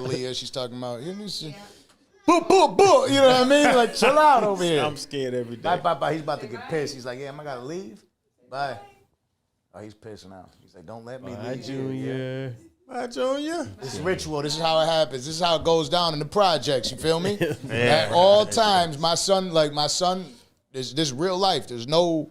Hialeah. She's talking about, boop, boop, boop. You know what I mean? Like, chill out over here. I'm scared every day. Bye. He's about to get pissed. He's like, yeah, am I gotta leave? Bye. Oh, he's pissing out. He's like, don't let me leave. Bye, Junior. Bye, Junior. This is ritual. This is how it happens. This is how it goes down in the projects. You feel me? At all times, my son, this real life. There's no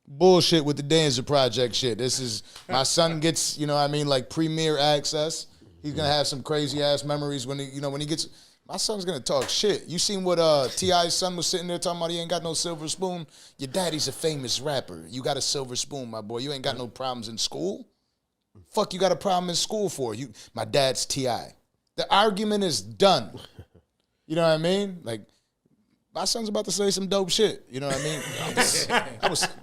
bullshit with the Danza Project shit. This is, my son gets, you know what I mean, like premier access. He's gonna have some crazy ass memories when he gets. My son's gonna talk shit. You seen what T.I.'s son was sitting there talking about? He ain't got no silver spoon. Your daddy's a famous rapper. You got a silver spoon, my boy. You ain't got no problems in school. Fuck, you got a problem in school for? My dad's T.I. The argument is done. You know what I mean? Like, my son's about to say some dope shit. You know what I mean?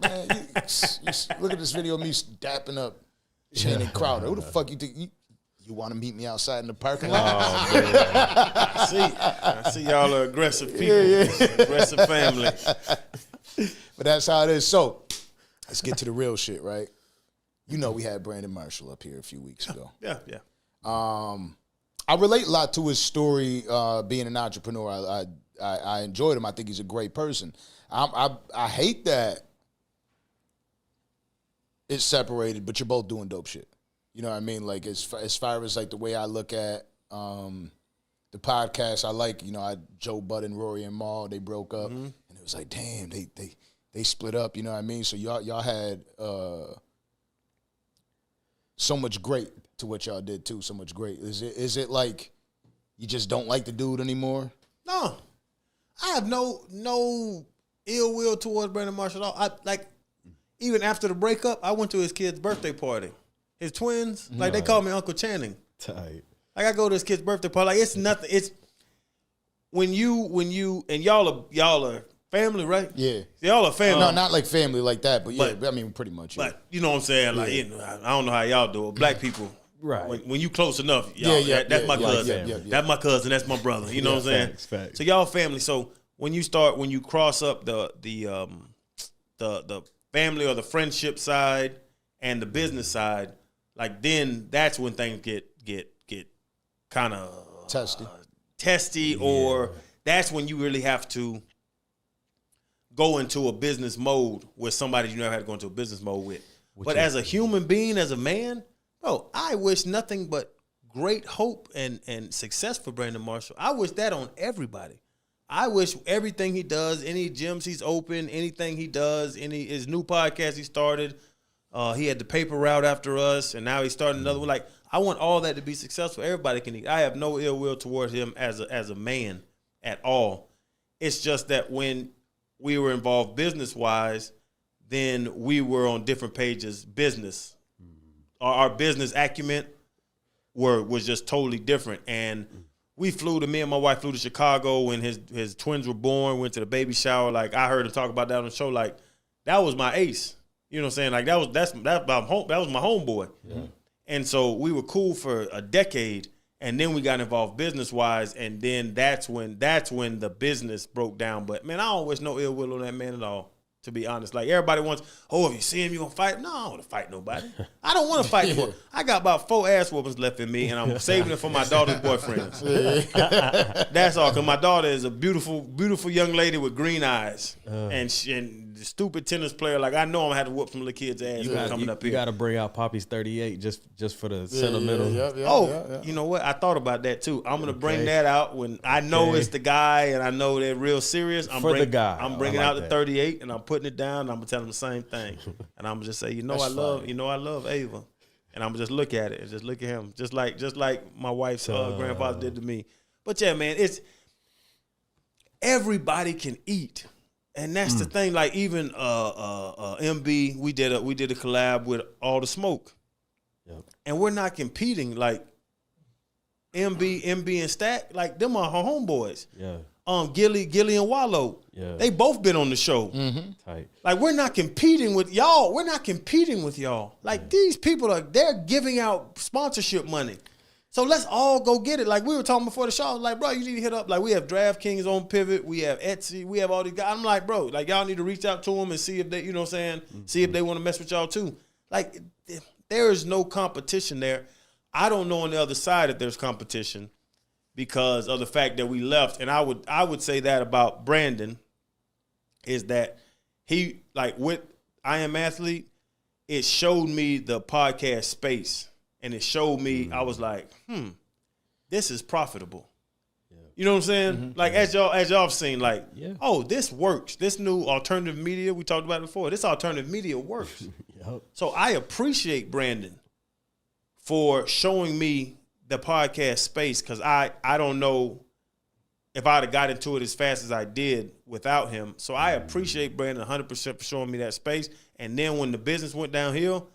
Man, you look at this video of me dapping up Channing Crowder. Who the fuck you think? You want to meet me outside in the parking lot? Oh, man. I see y'all are aggressive people. Aggressive family. But that's how it is. So, let's get to the real shit, right? You know we had Brandon Marshall up here a few weeks ago. Yeah. I relate a lot to his story being an entrepreneur. I enjoyed him. I think he's a great person. I hate that it's separated, but you're both doing dope shit. You know what I mean? Like, as far as like the way I look at the podcast, I like, Joe Budden, Rory and Mal, they broke up, and it was like, damn, they split up. You know what I mean? So y'all had so much great to what y'all did too. So much great. Is it like you just don't like the dude anymore? No, I have no ill will towards Brandon Marshall at all. Even after the breakup, I went to his kid's birthday party. His twins, they call me Uncle Channing. Tight. Like, I go to his kid's birthday party. Like, it's nothing. It's when you and y'all are family, right? Yeah. Y'all are family. No, not like family like that, but yeah, I mean, pretty much. Yeah. But you know what I'm saying? Like, I don't know how y'all do it. Black people. Right. When you close enough, y'all, that's my cousin. Yeah. That's my cousin. That's my brother. You know what I'm saying? Facts. So y'all family. So when you cross up the family or the friendship side and the business side, like, then that's when things get kind of testy, or that's when you really have to go into a business mode with somebody you never had to go into a business mode with. But as a human being, as a man, bro, I wish nothing but great hope and success for Brandon Marshall. I wish that on everybody. I wish everything he does, any gyms he's open, anything he does, his new podcast he started, he had the paper route after us, and now he's starting another one. Like, I want all that to be successful. Everybody can eat. I have no ill will towards him as a man at all. It's just that when we were involved business-wise, then we were on different pages business. Our business acumen was just totally different. And me and my wife flew to Chicago when his twins were born, went to the baby shower. Like, I heard him talk about that on the show. Like, that was my ace. You know what I'm saying? Like, that was my homeboy. Yeah. And so we were cool for a decade, and then we got involved business-wise, and then that's when the business broke down. But, man, I don't wish no ill will on that man at all, to be honest. Like, everybody wants, if you see him, you going to fight? No, I don't want to fight nobody. I don't want to fight anymore. I got about 4 ass whoopings left in me, and I'm saving it for my daughter's boyfriends. That's all, because my daughter is a beautiful, beautiful young lady with green eyes, and the stupid tennis player. Like, I know I'm going to have to whoop some little kids' ass coming up here. You got to bring out Poppy's 38 just for the sentimental. Yeah. You know what? I thought about that, too. I'm going to bring that out when I know it's the guy, and I know they're real serious. I'm bringing out the 38, and I'm putting it down, and I'm gonna tell them the same thing, and I'm gonna just say, I love Ava, and I'm gonna just look at it and just look at him, just like my wife's grandfather did to me. But yeah, man, it's everybody can eat, and that's the thing. Like, even MB, we did a collab with All the Smoke, and we're not competing. Like, MB and Stack, like, them are her homeboys. Yeah. Gilly and Wallow. Yeah. They both been on the show. Mm-hmm. Tight. Like, we're not competing with y'all. Like, these people they're giving out sponsorship money. So let's all go get it. Like, we were talking before the show. I was like, bro, you need to hit up. Like, we have DraftKings on Pivot. We have Etsy. We have all these guys. I'm like, bro, like, y'all need to reach out to them and see if they, you know what I'm saying, see if they want to mess with y'all too. Like, there is no competition there. I don't know on the other side if there's competition. because of the fact that we left. And I would say that about Brandon is that he, like with I Am Athlete, it showed me the podcast space. And it showed me, I was like, this is profitable. Yeah. You know what I'm saying? Mm-hmm. Like as y'all have seen, like, oh, this works. This new alternative media, we talked about it before, this alternative media works. Yep. So I appreciate Brandon for showing me the podcast space, because I don't know if I'd have got into it as fast as I did without him. So I appreciate Brandon 100% for showing me that space. And then when the business went downhill,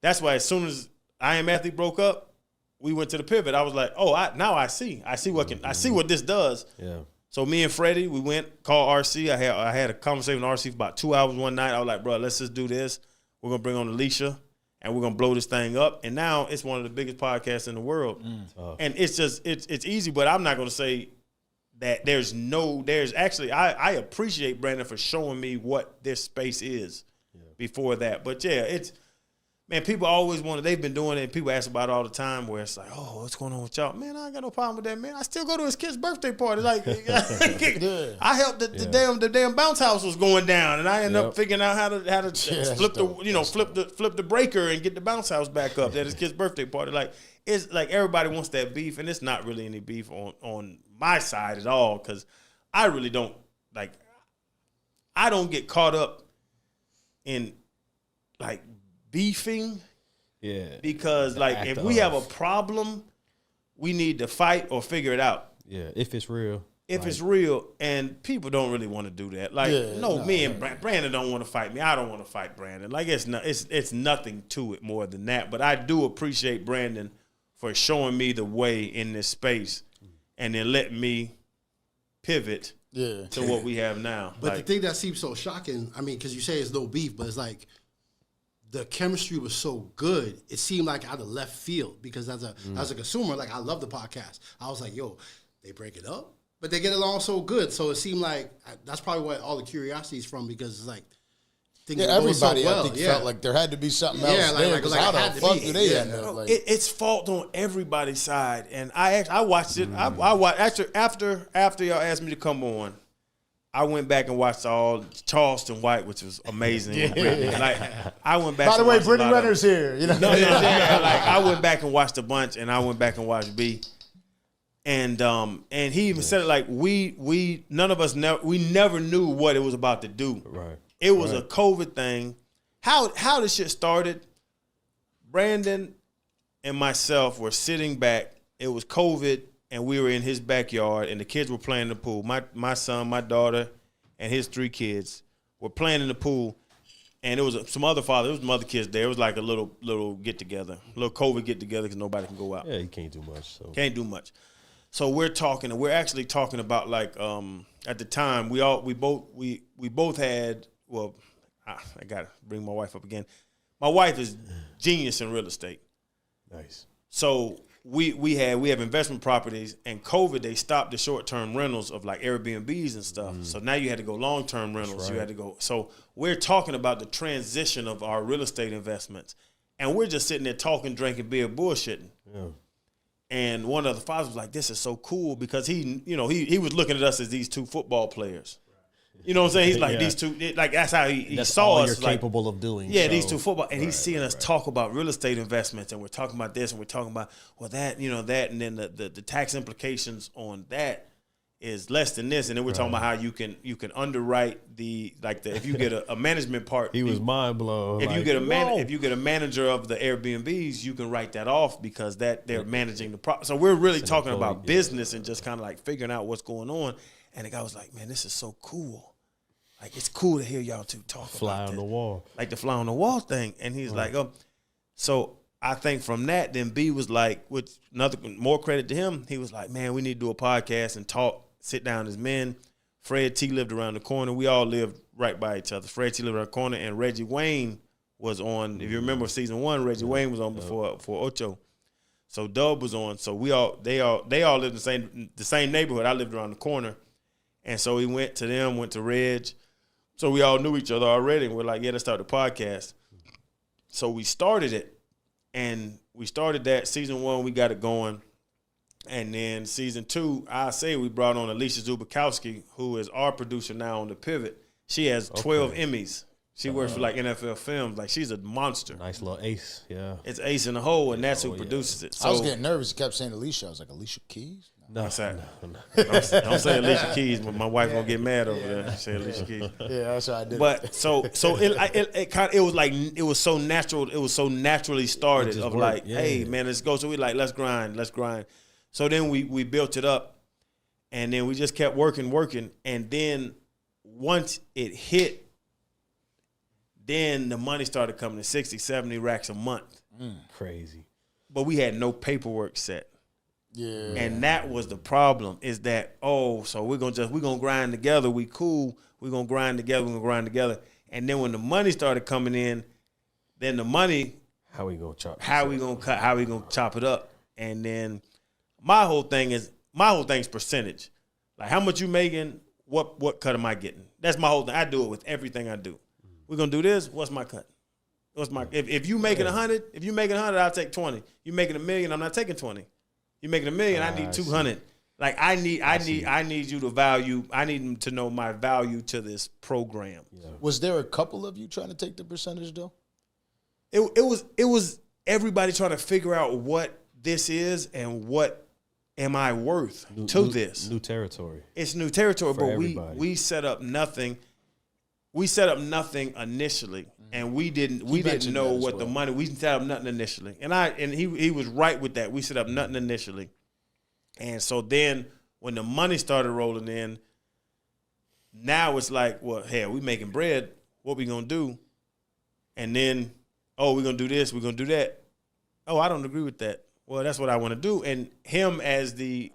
that's why as soon as I Am Athlete broke up, we went to the pivot. I was like, oh, now I see what this does. Yeah. So me and Freddie, we went, called RC. I had a conversation with RC for about 2 hours one night. I was like, bro, let's just do this. We're gonna bring on Alicia, and we're gonna blow this thing up. And now it's one of the biggest podcasts in the world. And it's just it's easy, but I'm not gonna say that there's actually I appreciate Brandon for showing me what this space is before that. But yeah, it's. Man, people always they've been doing it, and people ask about it all the time, where it's like, oh, what's going on with y'all? Man, I ain't got no problem with that, man. I still go to his kid's birthday party. Like, I helped the damn bounce house was going down, and I ended up figuring out how to flip the breaker and get the bounce house back up at his kid's birthday party. Like, it's like everybody wants that beef, and it's not really any beef on my side at all, because I really don't, like, I don't get caught up in, like, beefing, because like if we have a problem, we need to fight or figure it out. Yeah, if it's real. It's real, and people don't really want to do that. Like, me and Brandon don't want to fight me. I don't want to fight Brandon. Like, it's nothing to it more than that. But I do appreciate Brandon for showing me the way in this space, and then letting me pivot to what we have now. But the thing that seems so shocking, I mean, because you say it's no beef, but it's like, the chemistry was so good, it seemed like out of left field, because as a consumer, like, I love the podcast. I was like, yo, they break it up, but they get along so good. So it seemed like that's probably what all the curiosity is from, because it's like things everybody so well. I think felt like there had to be something else there. Like how the fuck do they end up? Like, it's fault on everybody's side, and I watched it. I watched after y'all asked me to come on. I went back and watched all Charleston White, which was amazing. Like, I went back. By the way, Brittany Renner's here. You know, like, I went back and watched a bunch, and I went back and watched B. And he even said it like we none of us never knew what it was about to do. Right. It was a COVID thing. How this shit started? Brandon and myself were sitting back. It was COVID. And we were in his backyard, and the kids were playing in the pool. My son, my daughter, and his 3 kids were playing in the pool. And it was some other kids there. It was like a little get-together, a little COVID get-together, because nobody can go out. Yeah, you can't do much. Can't do much. So we're talking, and we're actually talking about, like, at the time, we both had, well, I got to bring my wife up again. My wife is genius in real estate. Nice. So we have investment properties, and COVID, they stopped the short-term rentals of like Airbnbs and stuff. So now you had to go long-term rentals. Right. You had to go. So we're talking about the transition of our real estate investments, and we're just sitting there talking, drinking beer, bullshitting. Yeah. And one of the fathers was like, "This is so cool," because he was looking at us as these 2 football players. You know what I'm saying? He's like, these 2, like, that's how he that's saw all us. You're like, capable of doing. Yeah, so. These 2 football, and he's seeing us talk about real estate investments, and we're talking about this, and we're talking about, well, that, that, and then the tax implications on that is less than this, and then we're talking about how you can underwrite if you get a management part. He was mind blown. If you get a manager of the Airbnbs, you can write that off, because they're managing the property. So we're really talking about business and just kind of like figuring out what's going on. And the guy was like, "Man, this is so cool. Like, it's cool to hear y'all 2 talk fly about on the wall, like the fly on the wall thing." And he's like, "Oh," so I think from that, then B was like, with more credit to him, he was like, "Man, we need to do a podcast and talk, sit down as men." Fred T lived around the corner. We all lived right by each other. Fred T lived around the corner, and Reggie Wayne was on. If you remember season 1, Reggie Wayne was on before Ocho. So Dub was on. So they all lived in the same neighborhood. I lived around the corner. And so we went to them, went to Reg. So we all knew each other already, and we're like, yeah, let's start the podcast. So we started it, and we started that. Season 1, we got it going. And then season 2, I say we brought on Alicia Zubikowski, who is our producer now on The Pivot. She has 12 Emmys. She works for like NFL Films. Like she's a monster. Nice little ace, yeah. It's Ace in the Hole, and that's who produces it. So I was getting nervous. He kept saying Alicia. I was like, Alicia Keys? No, don't say Alicia Keys, but my wife gonna get mad over there. Say Alicia Keys. Yeah, that's how I did. But it was like it was so natural. It was so naturally started of worked, like, hey man, let's go. So we like let's grind. So then we built it up, and then we just kept working, and then once it hit, then the money started coming to 60, 70 racks a month. Crazy. But we had no paperwork set. Yeah. And that was the problem, is that, so we're gonna grind together. We cool. We're gonna grind together. And then when the money started coming in, then the money, how we gonna chop it up? And then my whole thing's percentage. Like how much you making, what cut am I getting? That's my whole thing. I do it with everything I do. We're gonna do this, what's my cut? If you making 100, I'll take 20. You making $1 million, I'm not taking 20. You making $1 million, I need 200. Like I need you to value. I need them to know my value to this program. Yeah. Was there a couple of you trying to take the percentage though? It was everybody trying to figure out what this is and what am I worth to this. New territory. It's new territory, but everybody. we set up nothing. We set up nothing initially, and we didn't know what the money. We set up nothing initially, and he was right with that. We set up nothing initially, and so then when the money started rolling in, now it's like, well, hey, we making bread. What we gonna do? And then, we're gonna do this. We're gonna do that. Oh, I don't agree with that. Well, that's what I want to do. And him as the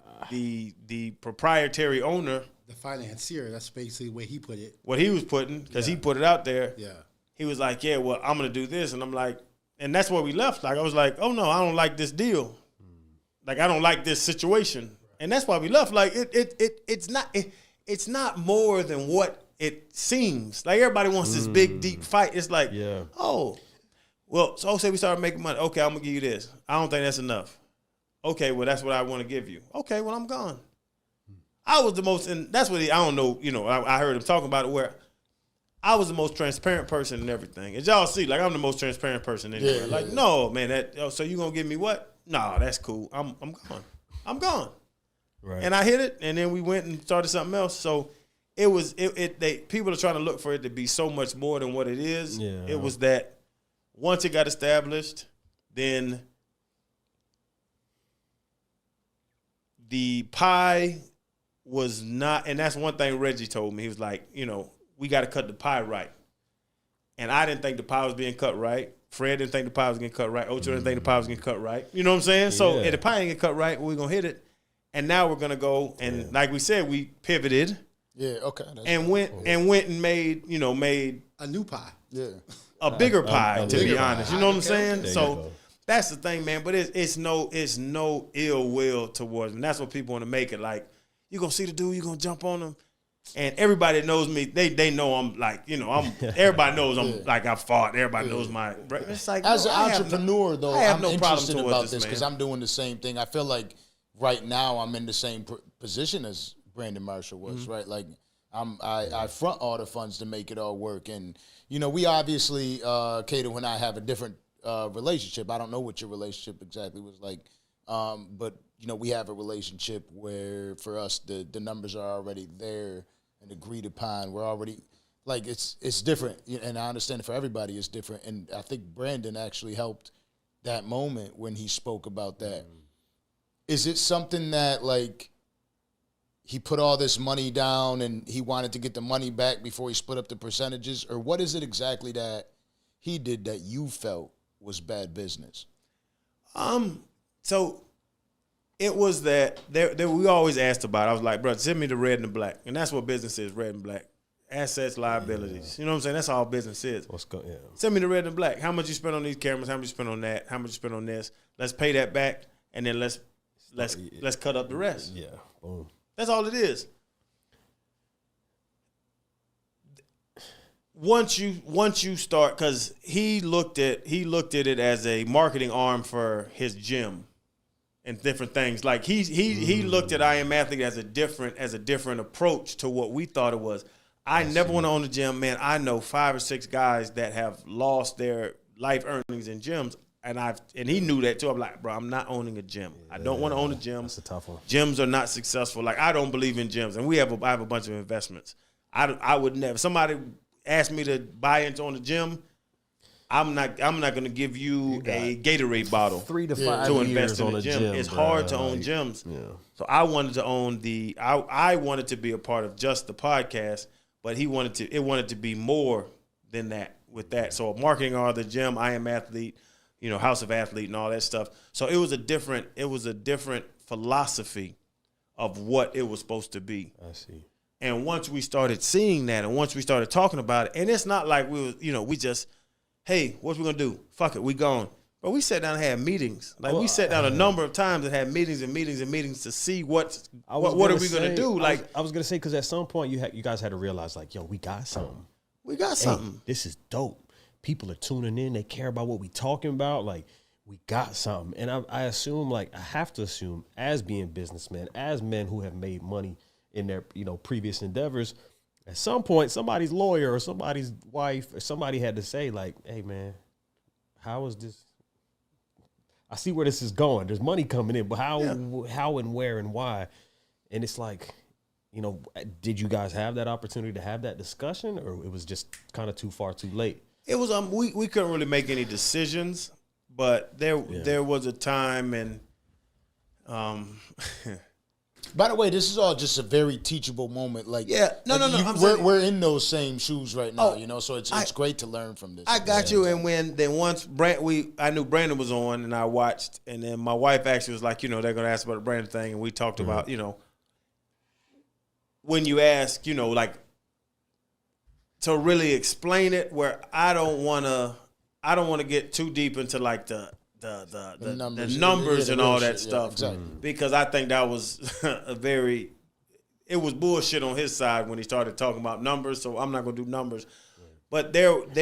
proprietary owner. The financier, that's basically where he put it. What he was putting, because he put it out there. Yeah. He was like, yeah, well, I'm going to do this. And I'm like, and that's where we left. Like, I was like, oh, no, I don't like this deal. Like, I don't like this situation. And that's why we left. Like, it's not more than what it seems. Like, everybody wants this big, deep fight. It's like, well, so say we started making money. Okay, I'm going to give you this. I don't think that's enough. Okay, well, that's what I want to give you. Okay, well, I'm gone. I was the most, and that's what I don't know, I heard him talking about it, where I was the most transparent person in everything. As y'all see, like, I'm the most transparent person anywhere. No, man, so you gonna give me what? No, that's cool. I'm gone. I'm gone. Right. And I hit it, and then we went and started something else. So people are trying to look for it to be so much more than what it is. Yeah. It was that once it got established, then the pie was not, and that's one thing Reggie told me. He was like, we got to cut the pie right. And I didn't think the pie was being cut right. Fred didn't think the pie was getting cut right. Ocho didn't think the pie was getting cut right. You know what I'm saying? So if the pie ain't get cut right, we're going to hit it. And now we're going to go, and like we said, we pivoted. Yeah, okay. And went and made a new pie. Yeah. A bigger pie, to be honest. You know what I'm saying? Okay. So that's the thing, man. But it's no ill will towards them. That's what people want to make it like. You gonna see the dude, you gonna jump on him. And everybody knows me. They know I'm like, everybody knows I'm like I fought. Everybody knows my. It's like as an entrepreneur, though, I'm no interested about this because I'm doing the same thing. I feel like right now I'm in the same position as Brandon Marshall was, right? Like I front all the funds to make it all work, and we obviously, Kato and I have a different relationship. I don't know what your relationship exactly was like, but. We have a relationship where for us the numbers are already there and agreed upon. We're already like it's different, and I understand for everybody it's different. And I think Brandon actually helped that moment when he spoke about that. Is it something that like he put all this money down and he wanted to get the money back before he split up the percentages, or what is it exactly that he did that you felt was bad business? So. It was that we always asked about it. I was like, bro, send me the red and the black. And that's what business is, red and black. Assets, liabilities. You know what I'm saying? That's all business is. Send me the red and black. How much you spend on these cameras? How much you spend on that? How much you spend on this? Let's pay that back, and then let's cut up the rest. Yeah. Boom. That's all it is. Once you start, because he looked at it as a marketing arm for his gym. and different things. Like he looked at I Am Athlete as a different approach to what we thought it was. I never want to own a gym, man. I know 5 or 6 guys that have lost their life earnings in gyms, and he knew that too. I'm like, bro, I'm not owning a gym. I don't want to own a gym. That's a tough one. Gyms are not successful. Like, I don't believe in gyms, and I have a bunch of investments. I would never. Somebody asked me to buy into on a gym. I'm not going to give you a Gatorade bottle 3 to 5 to years invest in on a a gym. It's hard to own gyms. Yeah. So I wanted to own I wanted to be a part of just the podcast, but it wanted to be more than that with that. So marketing all the gym, I Am Athlete, House of Athlete and all that stuff. So it was a different philosophy of what it was supposed to be. I see. And once we started seeing that, and once we started talking about it, and it's not like we just, hey, what we gonna do? Fuck it, we gone. But we sat down and had meetings. Like, we sat down a number of times and had meetings and meetings and meetings to see what are we gonna do? Like, I was gonna say, because at some point you guys had to realize, like, yo, we got something. We got something. Hey, this is dope. People are tuning in. They care about what we talking about. Like, we got something. And I assume, like, I have to assume, as being businessmen, as men who have made money in their previous endeavors, at some point somebody's lawyer or somebody's wife or somebody had to say, like, hey man, how is this? I see where this is going. There's money coming in, but how and where and why? And it's like, did you guys have that opportunity to have that discussion, or it was just kind of too far too late? It was we couldn't really make any decisions, but there was a time, and By the way, this is all just a very teachable moment. Like, we're in those same shoes right now, so it's great to learn from this. I got you. And once I knew Brandon was on, and I watched, and then my wife actually was like, they're gonna ask about the Brandon thing, and we talked about, when you ask, like, to really explain it, where I don't want to get too deep into like the numbers and all that stuff, exactly. Because I think that was it was bullshit on his side when he started talking about numbers. So I'm not gonna do numbers, but there's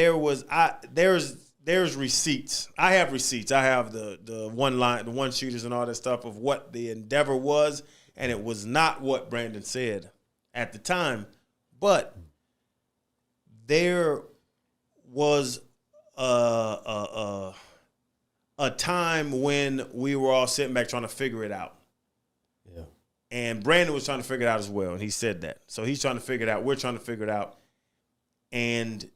receipts. I have receipts. I have the one shooters and all that stuff of what the endeavor was, and it was not what Brandon said at the time, but there was a time when we were all sitting back trying to figure it out. Yeah. And Brandon was trying to figure it out as well, and he said that. So he's trying to figure it out. We're trying to figure it out. And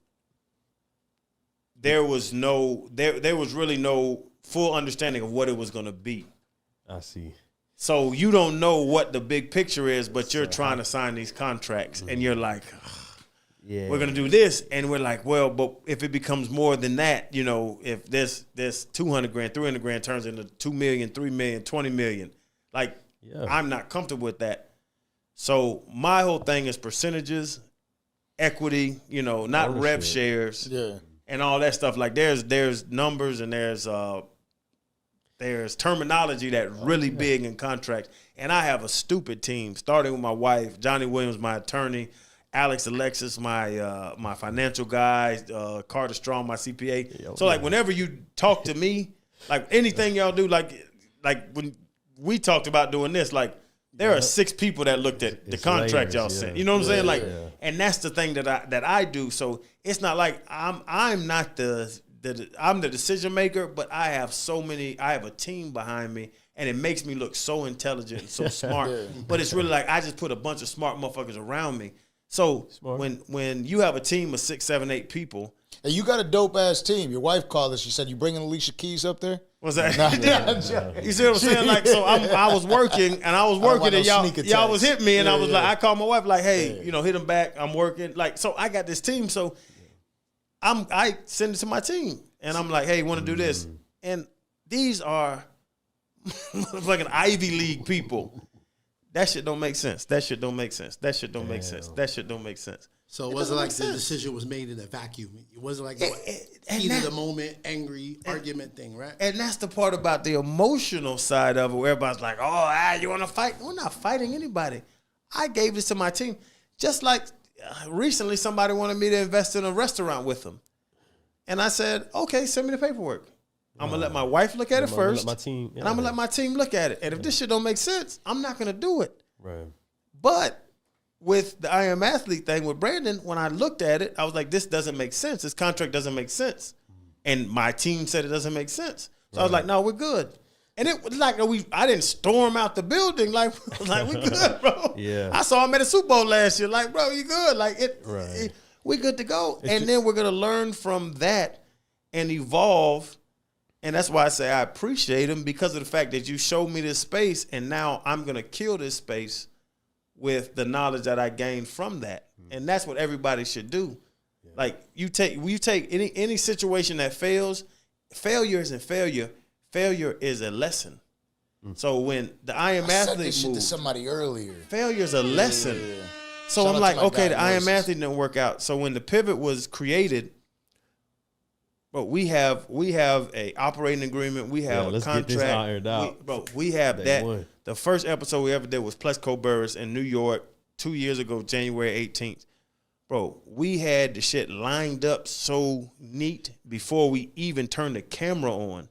there was really no full understanding of what it was going to be. I see. So you don't know what the big picture is, but you're trying to sign these contracts, and you're like, yeah, we're gonna do this, and we're like, well, but if it becomes more than that, if this $200,000, $300,000 turns into $2 million, $3 million, $20 million, like, I'm not comfortable with that. So my whole thing is percentages, equity, not ownership, rev shares, and all that stuff. Like, there's numbers and there's terminology that's really big in contracts, and I have a stupid team, starting with my wife, Johnny Williams, my attorney, Alexis, my financial guy, Carter Strong, my CPA. So, like, whenever you talk to me, like, anything y'all do, like when we talked about doing this, like, there are 6 people that looked at the contract y'all sent. You know what I'm saying? Like, and that's the thing that I do. So it's not like I'm not I'm the decision maker, but I have a team behind me, and it makes me look so intelligent and so smart. But it's really like I just put a bunch of smart motherfuckers around me. So when you have a team of 6, 7, 8 people, and you got a dope ass team. Your wife called us. She said, "You bringing Alicia Keys up there?" What's that? You see what I'm saying? Like, so I was working, and y'all was hitting me, and I was like, I called my wife, like, hey, hit them back. I'm working, like, so I got this team, so I send it to my team, and I'm like, hey, want to do this? And these are fucking Ivy League people. That shit don't make sense. That shit don't make sense. That shit don't make sense. That shit don't make sense. So it wasn't like the decision was made in a vacuum. It wasn't like heat of the moment, angry argument thing, right? And that's the part about the emotional side of it, where everybody's like, oh, you want to fight? We're not fighting anybody. I gave this to my team. Just like recently somebody wanted me to invest in a restaurant with them. And I said, okay, send me the paperwork. I'm gonna let my wife look at it first. My team, and I'm gonna let my team look at it. And if this shit don't make sense, I'm not gonna do it. Right. But with the I Am Athlete thing with Brandon, when I looked at it, I was like, this doesn't make sense. This contract doesn't make sense. And my team said it doesn't make sense. So I was like, no, we're good. And it was like I didn't storm out the building like we good, bro. Yeah. I saw him at the Super Bowl last year. Like, bro, you good? Like we good to go. And then we're gonna learn from that and evolve. And that's why I say I appreciate him, because of the fact that you showed me this space, and now I'm gonna kill this space with the knowledge that I gained from that. And that's what everybody should do. Yeah. Like you take any situation that fails, failure isn't failure. Failure is a lesson. So when the I Am Athlete said this shit to moved, somebody earlier. failure is a lesson. Yeah. So Shout I'm out like, to my okay, the I Am diagnosis. Athlete didn't work out. So when the pivot was created, bro, we have a operating agreement. We have a let's contract. get this ironed out. We have Day that. one. The first episode we ever did was Plesko Burris in New York 2 years ago, January 18th. Bro, we had the shit lined up so neat before we even turned the camera on,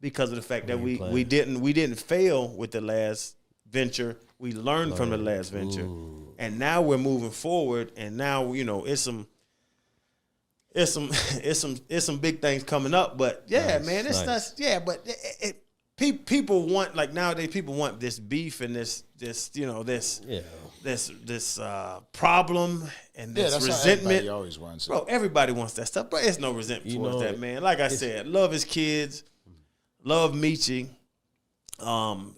because of the fact that we didn't fail with the last venture. We learned from the last venture. Ooh. And now we're moving forward, and now it's some big things coming up. But yeah, Nice, man, it's nice. not. Yeah, but people want, like, nowadays people want this beef and this problem and this that's resentment. Everybody always wants it. Bro, everybody wants that stuff, but it's no resentment towards that, man. Like I said, love his kids, love Michi.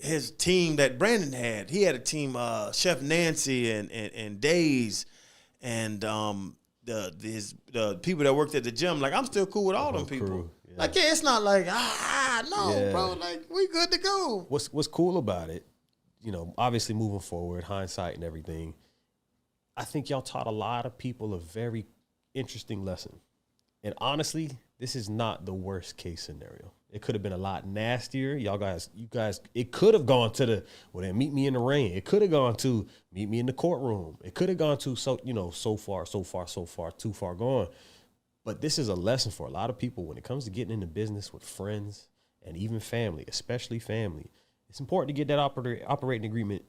His team that Brandon had, he had a team, Chef Nancy and Days, and the people that worked at the gym. Like, I'm still cool with all them people. Crew, yeah. Like, yeah, it's not like no, Yeah. bro. Like, we good to go. What's cool about it, obviously moving forward, hindsight and everything, I think y'all taught a lot of people a very interesting lesson. And honestly, this is not the worst case scenario. It could have been a lot nastier. You guys, it could have gone to then meet me in the rain. It could have gone to meet me in the courtroom. It could have gone to so far, too far gone. But this is a lesson for a lot of people when it comes to getting into business with friends and even family, especially family. It's important to get that operating agreement,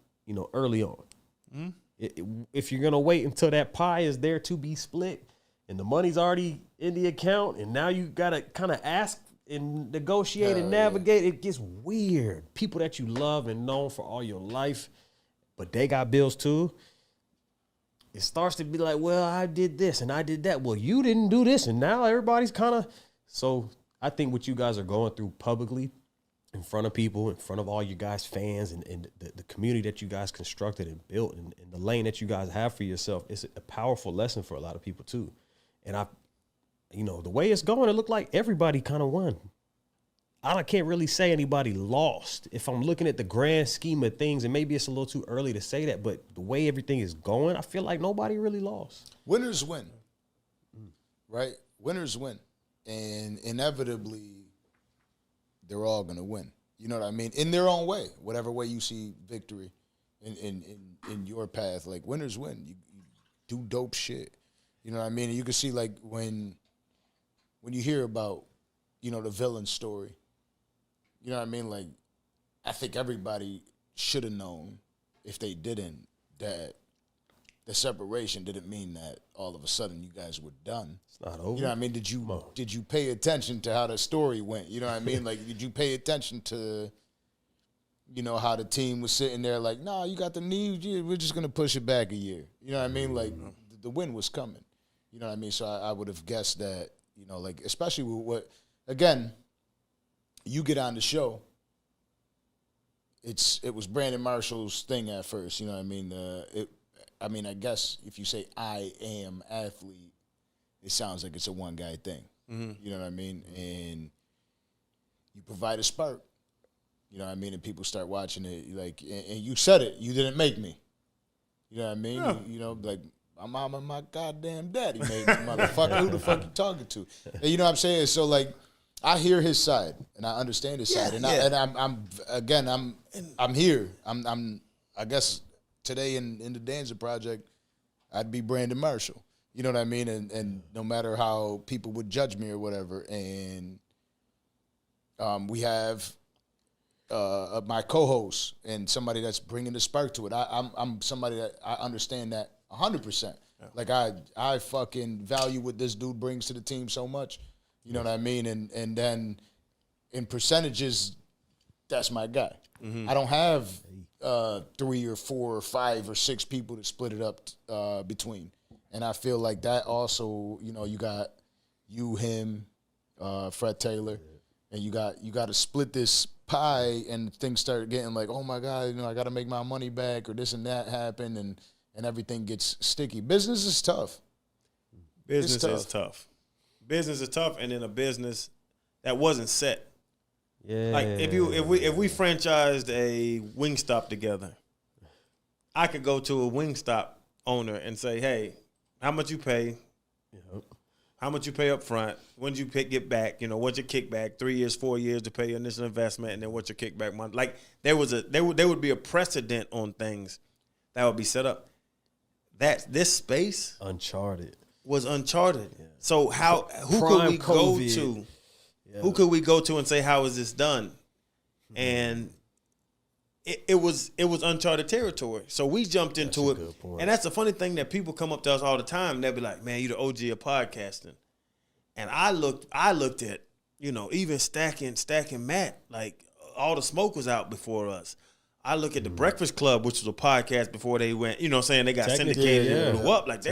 early on. If you're gonna wait until that pie is there to be split and the money's already in the account, and now you gotta kind of ask and negotiate and navigate, it gets weird. People that you love and known for all your life, but they got bills too. It starts to be like, well, I did this and I did that. Well, you didn't do this, and now everybody's kind of. So I think what you guys are going through publicly, in front of people, in front of all you guys fans, and the community that you guys constructed and built, and the lane that you guys have for yourself, it's a powerful lesson for a lot of people too. And the way it's going, it looked like everybody kind of won. I can't really say anybody lost if I'm looking at the grand scheme of things, and maybe it's a little too early to say that, but the way everything is going, I feel like nobody really lost. Winners win, right? Winners win, and inevitably, they're all gonna win. You know what I mean? In their own way, whatever way you see victory in your path, like, winners win. You do dope shit. You know what I mean? And you can see, like, when you hear about, the villain story, you know what I mean? Like, I think everybody should have known, if they didn't, that the separation didn't mean that all of a sudden you guys were done. It's not over. You know what I mean? Did you pay attention to how the story went? You know what I mean? Like, did you pay attention to, how the team was sitting there like, nah, you got the knee, we're just going to push it back a year. You know what I mean? Like, the win was coming. You know what I mean? So I would have guessed that, like, especially with what, again, you get on the show, it was Brandon Marshall's thing at first. You know what I mean? I guess if you say I am athlete, it sounds like it's a one guy thing. Mm-hmm. You know what I mean? And you provide a spark. You know what I mean? And people start watching it. Like, and you said it. You didn't make me. You know what I mean? Yeah. Like, my mama, my goddamn daddy made me, motherfucker. Who the fuck you talking to? And you know what I'm saying? So, like, I hear his side and I understand his side, and I'm here. I guess today in the Danza Project, I'd be Brandon Marshall. You know what I mean? And no matter how people would judge me or whatever, and We have my co-host and somebody that's bringing the spark to it. I'm somebody that I understand that 100%. Like I fucking value what this dude brings to the team so much. You know what I mean? And then in percentages, that's my guy. I don't have 3 or 4 or 5 or 6 people to split it up between. And I feel like that also, you know, you got you, him, Fred Taylor, and you got to split this pie, and things start getting like, oh my God, you know, I got to make my money back, or this and that happen, and everything gets sticky. Business is tough. Business is tough. Business is tough, and in a business that wasn't set. Yeah. Like if we franchised a Wingstop together, I could go to a Wingstop owner and say, hey, how much you pay? Yep. How much you pay up front? When did you get back? You know, what's your kickback? 3 years, 4 years to pay your initial investment, and then what's your kickback month? Like there would be a precedent on things that would be set up. That this space was uncharted. Yeah. So who could we go to? Yeah. Who could we go to and say, how is this done? Mm-hmm. And it was uncharted territory. So we jumped into it. And that's the funny thing, that people come up to us all the time. They'll be like, man, you the OG of podcasting. And I looked at, you know, even stacking Matt, like all the smoke was out before us. I look at the Breakfast Club, which was a podcast before they went, you know what I'm saying, they got syndicated and blew up. Like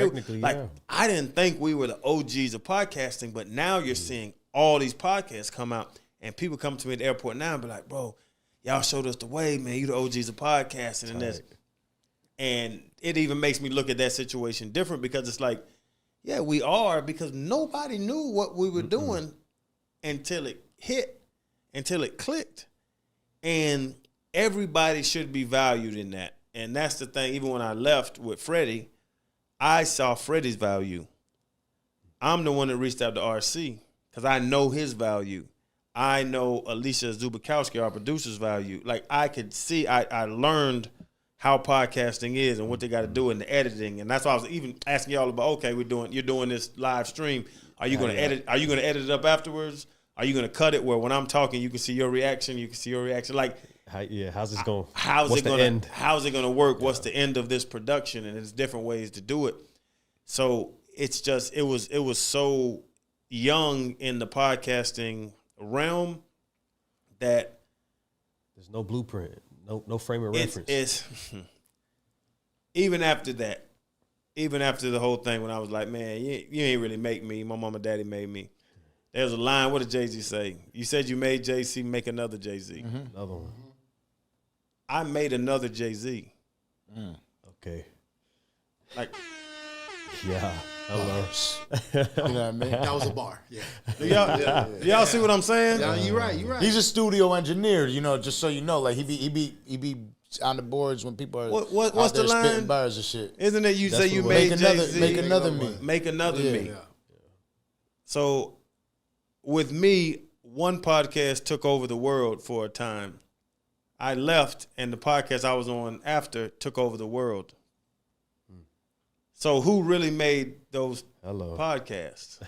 I didn't think we were the OGs of podcasting, but now you're seeing all these podcasts come out, and people come to me at the airport now and be like, bro, y'all showed us the way, man. You the OGs of podcasting and this. And it even makes me look at that situation different, because it's like, yeah, we are, because nobody knew what we were doing until it hit, until it clicked. And everybody should be valued in that. And that's the thing. Even when I left with Freddie, I saw Freddie's value. I'm the one that reached out to RC because I know his value. I know Alicia Zubikowski, our producer's value. Like I could see, I learned how podcasting is and what they got to do in the editing. And that's why I was even asking y'all about, okay, you're doing this live stream. Are you going to edit? Are you going to edit it up afterwards? Are you going to cut it where when I'm talking, you can see your reaction? You can see your reaction. Like, how's this going? How's it going to work? Yeah. What's the end of this production? And there's different ways to do it. So it's just, it was so young in the podcasting realm that there's no blueprint, no frame of reference. It's even after that, even after the whole thing, when I was like, man, you ain't really make me. My mom and daddy made me. There's a line. What did Jay-Z say? You said you made Jay-Z, make another Jay-Z. Mm-hmm. Another one. I made another Jay-Z. Okay. Like, yeah. Hello. You know what I mean? That was a bar. Yeah. Y'all see what I'm saying? Yeah, you're right. He's a studio engineer, you know, just so you know. Like he be on the boards when people are what's out there the line? spitting bars and shit. Isn't it you say you made Jay-Z? Make another me. Make another me. Yeah. So with me, one podcast took over the world for a time. I left, and the podcast I was on after took over the world. So who really made those podcasts?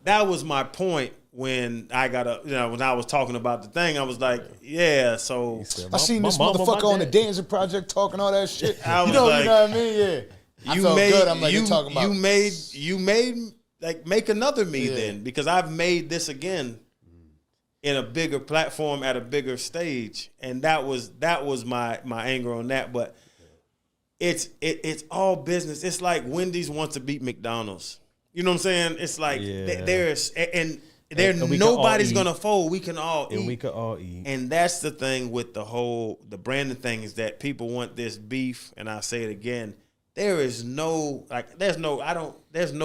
That was my point when I when I was talking about the thing. I was like, yeah. So I seen this motherfucker on the Dancing Project talking all that shit. You know what I mean? Yeah. I felt good. I'm like, you're talking about. You made like make another me then, because I've made this again in a bigger platform at a bigger stage, and that was my anger on that. But it's all business. It's like Wendy's wants to beat McDonald's. You know what I'm saying? It's like nobody's gonna fold. We can all eat. And we can all eat. And that's the thing with the branding thing, is that people want this beef, and I'll say it again. There's no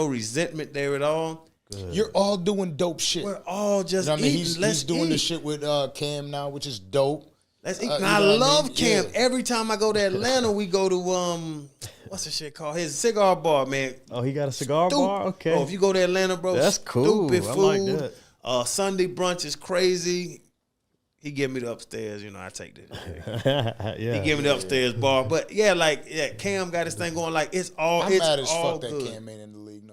resentment there at all. Good. You're all doing dope shit. We're all just eating. He's doing the shit with Cam now, which is dope. Let's eat. I love Cam. Yeah. Every time I go to Atlanta, we go to what's the shit called? His cigar bar, man. Oh, he got a cigar bar? Okay. Bro, if you go to Atlanta, bro, that's cool. Stupid food. I like that. Sunday brunch is crazy. He give me the upstairs, I take that. Yeah. He give me the upstairs bar. But Cam got his thing going. Like, it's all I'm it's mad as all fuck good. that Cam ain't in the league